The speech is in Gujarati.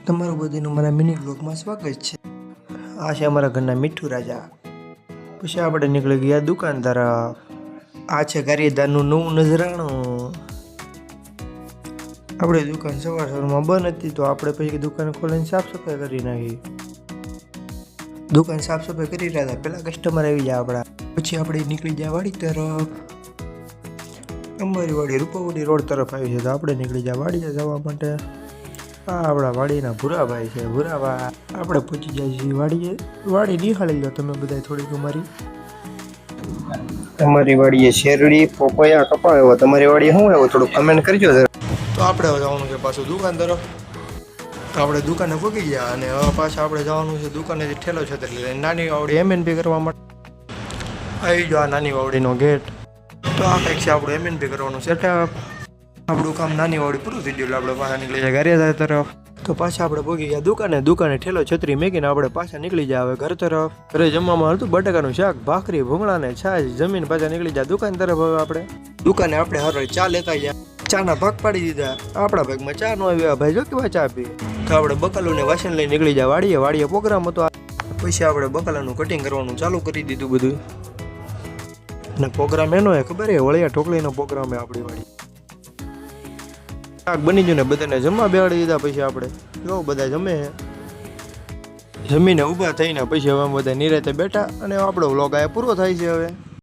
તમારું બધીનું મારા મિની બ્લોગમાં સ્વાગત છે। આ છે અમારા ઘરના મીઠું રાજા। પછી આપણે નીકળી ગયા દુકાન તરફ। આ છે ગારિયાદારનું નવું નજરાણું। આપણે દુકાન સવારમાં બંધ હતી તો આપણે પછી દુકાન ખોલીને સાફ સફાઈ કરી નાખી। દુકાન સાફ સફાઈ કરી રહ્યા હતા, પહેલા કસ્ટમર આવી જાય આપણા, પછી આપણે નીકળી જાય વાડી તરફ। અમારી વાડી રૂપાવડી રોડ તરફ આવી છે તો આપણે નીકળી જાય વાડીએ જવા માટે। આ આપણા વાડીના ભૂરાભાઈ છે। ભૂરાભાઈ આપણે પહોંચી જાય છીએ વાડીએ। વાડી નિહાળી લો તમે બધા થોડીક અમારી વાડીએ શેરડી પોપૈયા કપા આવ્યો, તમારી વાડીએ શું આવ્યો થોડું કમેન્ટ કરજો। તો આપણે જવાનું છે પાછું દુકાન તરફ। તો આપણે દુકાને પહોંચી ગયા અને હવે પાછા આપણે જવાનું છે દુકાનેથી ઠેલો છતરી લઈને નાની વાવડી MNP કરવા માટે। આવી જો આ નાની વાવડીનો ગેટ। તો આ કંઈક છે આપણું MNP કરવાનું સેટઅપ। આપણું કામ નાની વાવડી પૂરું થઈ ગયું, આપણે પાછા નીકળી જાય ગારિયાદાર તરફ। તો પાછા આપણે પહોંચી ગયા દુકાને ઠેલો છત્રી મેકીને આપણે પાછા નીકળી જાય હવે ઘર તરફ। ઘરે જમવામાં હતું બટાકાનું શાક, ભાખરી, ભૂંગળા ને છાશ જમીન પાછા નીકળી જાય દુકાન તરફ। હવે આપણે દુકાને હરોળ ચા લેતા ગયા, ચાના ભાગ પાડી દીધા। આપણા ભાગમાં ચા નો આવ્યા ભાઈ, જો કેવા ચા પી। તો આપણે બકાલું ને વાસણ લઈને નીકળી જાય વાડીએ પ્રોગ્રામ હતો। પછી આપણે બકાલાનું કટિંગ કરવાનું ચાલુ કરી દીધું બધું। ને પ્રોગ્રામ એનો ખબર હે, વળિયા ઢોકળીનો પ્રોગ્રામ હે આપણી વાડી। શાક બની ગયું ને બધાને જમવા બેસાડી દીધા। પછી આપણે જો બધા જમે, જમીને ઊભા થઈને પછી હવે બધા નિરાતે બેઠા અને આપણો વ્લોગ આ પૂરો થાય છે હવે।